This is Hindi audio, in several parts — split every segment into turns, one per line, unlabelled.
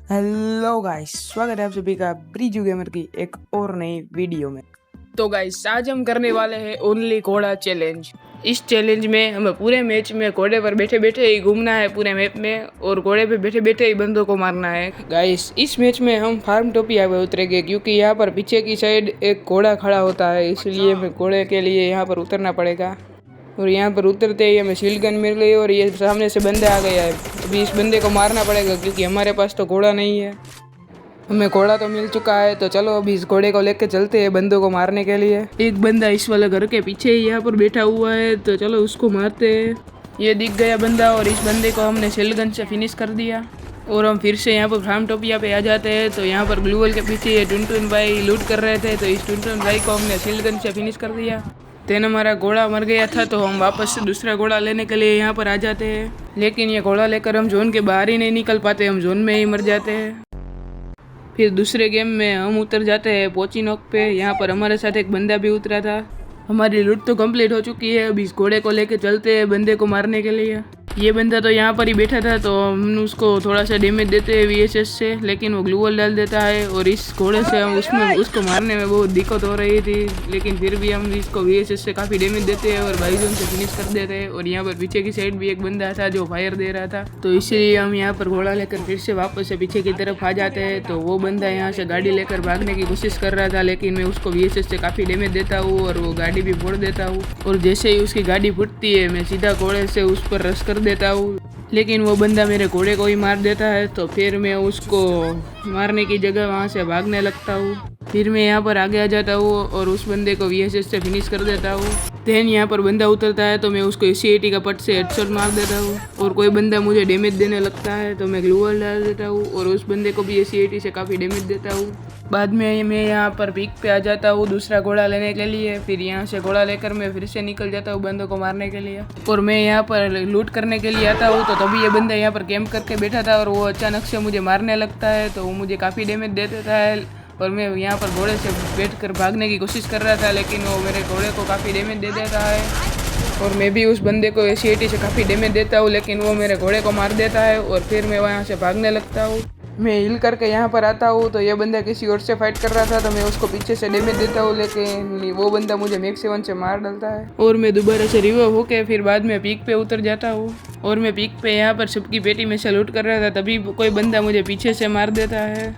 हेलो गाइस, स्वागत है आप सभी का ब्रिजू गेमर की एक और नई वीडियो में। तो गाइस, आज हम करने वाले हैं ओनली घोड़ा चैलेंज। इस चैलेंज में हमें पूरे मैच में घोड़े पर बैठे बैठे ही घूमना है पूरे मैप में, और घोड़े पे बैठे बैठे ही बंदों को मारना है। गाइस, इस मैच में हम फार्म टोपिया पे उतरेंगे, क्योंकि यहाँ पर पीछे की साइड एक घोड़ा खड़ा होता है, इसलिए हमें घोड़े के लिए यहाँ पर उतरना पड़ेगा। और यहाँ पर उतरते ही हमें शील्ड गन मिल गई और ये सामने से बंदा आ गया है। अभी इस बंदे को मारना पड़ेगा, क्योंकि हमारे पास तो घोड़ा नहीं है। हमें घोड़ा तो मिल चुका है, तो चलो अभी इस घोड़े को लेकर चलते हैं बंदों को मारने के लिए। एक बंदा इस वाले घर के पीछे ही यहाँ पर बैठा हुआ है, तो चलो उसको मारते हैं। ये दिख गया बंदा, और इस बंदे को हमने शील्ड गन से फिनिश कर दिया। और हम फिर से यहाँ पर फार्म टोपिया पे आ जाते हैं। तो यहाँ पर ग्लूवल के पीछे ये टुनटुन भाई लूट कर रहे थे, तो इस टुनटुन भाई को हमने शील्ड गन से फिनिश कर दिया। तेन हमारा घोड़ा मर गया था, तो हम वापस से दूसरा घोड़ा लेने के लिए यहाँ पर आ जाते हैं। लेकिन ये घोड़ा लेकर हम जोन के बाहर ही नहीं निकल पाते, हम जोन में ही मर जाते हैं। फिर दूसरे गेम में हम उतर जाते हैं पोचिनोक पे। यहाँ पर हमारे साथ एक बंदा भी उतरा था। हमारी लूट तो कंप्लीट हो चुकी है, अब इस घोड़े को लेकर चलते हैं बंदे को मारने के लिए। ये बंदा तो यहाँ पर ही बैठा था, तो हम उसको थोड़ा सा डैमेज देते हैं VSS से, लेकिन वो ग्लूवल डाल देता है। और इस घोड़े से हम उसको मारने में बहुत दिक्कत हो रही थी, लेकिन फिर भी हम इसको VSS से काफ़ी डैमेज देते हैं और बाइजोन से फिनिश कर देते हैं। और यहाँ पर पीछे की साइड भी एक बंदा था जो फायर दे रहा था, तो इसलिए हम यहाँ पर घोड़ा लेकर फिर से वापस से पीछे की तरफ आ जाते हैं। तो वो बंदा यहाँ से गाड़ी लेकर भागने की कोशिश कर रहा था, लेकिन मैं उसको VSS से काफ़ी डैमेज देता हूँ और वो गाड़ी भी फोड़ देता हूँ। और जैसे ही उसकी गाड़ी फूटती है, मैं सीधा घोड़े से उस पर रश कर देता हूँ, लेकिन वो बंदा मेरे घोड़े को ही मार देता है। तो फिर मैं उसको मारने की जगह वहाँ से भागने लगता हूँ। फिर मैं यहाँ पर आगे आ जाता हूँ और उस बंदे को VSS से फिनिश कर देता हूँ। देन यहाँ पर बंदा उतरता है, तो मैं उसको CAT का पट से हेडशॉट मार देता हूँ। और कोई बंदा मुझे डैमेज देने लगता है, तो मैं ग्लूवल डाल देता हूँ और उस बंदे को भी CAT से काफ़ी डैमेज देता हूँ। बाद में मैं यहाँ पर पीक पे आ जाता हूँ दूसरा घोड़ा लेने के लिए। फिर यहाँ से घोड़ा लेकर मैं फिर से निकल जाता हूँ बंदों को मारने के लिए, और मैं यहाँ पर लूट करने के लिए आता हूँ। तो तभी ये बंदा यहाँ पर कैंप करके बैठा था और वो अचानक से मुझे मारने लगता है, तो वो मुझे काफ़ी डैमेज दे देता है। और मैं यहाँ पर घोड़े से बैठकर भागने की कोशिश कर रहा था, लेकिन वो मेरे घोड़े को काफ़ी डैमेज दे देता है। और मैं भी उस बंदे को CAT से काफ़ी डैमेज देता हूँ, लेकिन वो मेरे घोड़े को मार देता है। और फिर मैं वहाँ से भागने लगता हूँ। मैं हिल करके यहाँ पर आता हूँ, तो ये बंदा किसी और से फाइट कर रहा था, तो मैं उसको पीछे से डैमेज देता हूँ, लेकिन वो बंदा मुझे मैक्स 7 से मार डालता है। और मैं दोबारा से रिवाइव होके फिर बाद में पीक पे उतर जाता हूँ। और मैं पीक पे यहाँ पर सबकी पेटी में से लूट कर रहा था, तभी कोई बंदा मुझे पीछे से मार देता है।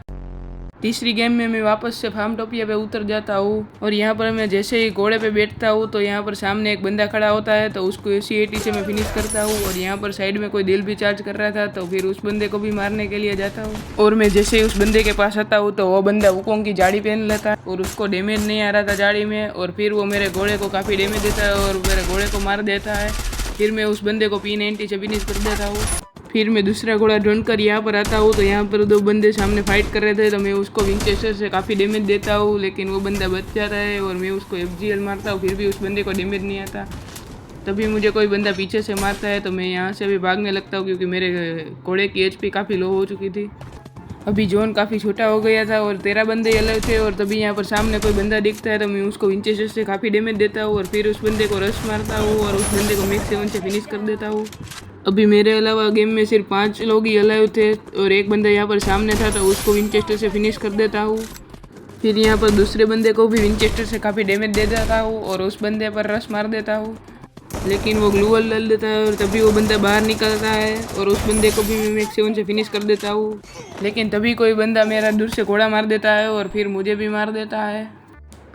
तीसरी गेम में मैं वापस से फार्म टोपिया पे उतर जाता हूँ, और यहाँ पर मैं जैसे ही घोड़े पे बैठता हूँ, तो यहाँ पर सामने एक बंदा खड़ा होता है, तो उसको CAT से मैं फिनिश करता हूँ। और यहाँ पर साइड में कोई दिल भी चार्ज कर रहा था, तो फिर उस बंदे को भी मारने के लिए जाता हूँ। और मैं जैसे ही उस बंदे के पास आता हूँ, तो वो बंदा वुकोंग की जाड़ी पहन लेता है और उसको डैमेज नहीं आ रहा था जाड़ी में। और फिर वो मेरे घोड़े को काफ़ी डैमेज देता है और मेरे घोड़े को मार देता है। फिर मैं उस बंदे को P90 से फिनिश कर देता हूँ। फिर मैं दूसरा घोड़ा ढूंढकर यहाँ पर आता हूँ, तो यहाँ पर दो बंदे सामने फाइट कर रहे थे, तो मैं उसको विंचेस्टर से काफ़ी डैमेज देता हूँ, लेकिन वो बंदा बच जाता है। और मैं उसको FGL मारता हूँ, फिर भी उस बंदे को डैमेज नहीं आता। तभी मुझे कोई बंदा पीछे से मारता है, तो मैं यहाँ से भी भागने लगता हूँ, क्योंकि मेरे घोड़े की HP काफ़ी लो हो चुकी थी। अभी जोन काफ़ी छोटा हो गया था और 13 बंदे अलग थे। और तभी यहाँ पर सामने कोई बंदा दिखता है, तो मैं उसको विंचेस्टर से काफ़ी डैमेज देता हूँ और फिर उस बंदे को रश मारता हूँ और उस बंदे को मैक्स 7 से फिनिश कर देता हूँ। अभी मेरे अलावा गेम में सिर्फ 5 लोग ही अलाइव थे, और एक बंदा यहाँ पर सामने था, तो उसको विंचेस्टर से फिनिश कर देता हूँ। फिर यहाँ पर दूसरे बंदे को भी विंचेस्टर से काफ़ी डैमेज दे देता हूँ और उस बंदे पर रश मार देता हूँ, लेकिन वो ग्लूवल डाल देता है और तभी वो बंदा बाहर निकलता है और उस बंदे को भी मैं मैक्स 7 से फिनिश कर देता हूँ। लेकिन तभी कोई बंदा मेरा दूर से घोड़ा मार देता है और फिर मुझे भी मार देता है।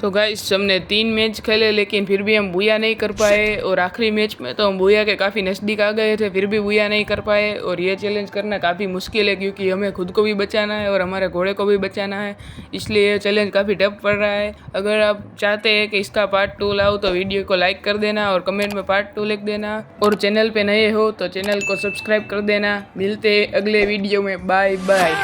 तो गाइस, हमने 3 मैच खेले, लेकिन फिर भी हम बुया नहीं कर पाए। और आखिरी मैच में तो हम बुया के काफ़ी नज़दीक आ गए थे, फिर भी बुया नहीं कर पाए। और ये चैलेंज करना काफ़ी मुश्किल है, क्योंकि हमें खुद को भी बचाना है और हमारे घोड़े को भी बचाना है, इसलिए ये चैलेंज काफ़ी टफ पड़ रहा है। अगर आप चाहते हैं कि इसका पार्ट 2 लाओ, तो वीडियो को लाइक कर देना और कमेंट में पार्ट 2 लिख देना। और चैनल पर नए हो तो चैनल को सब्सक्राइब कर देना। मिलते हैं अगले वीडियो में, बाय बाय।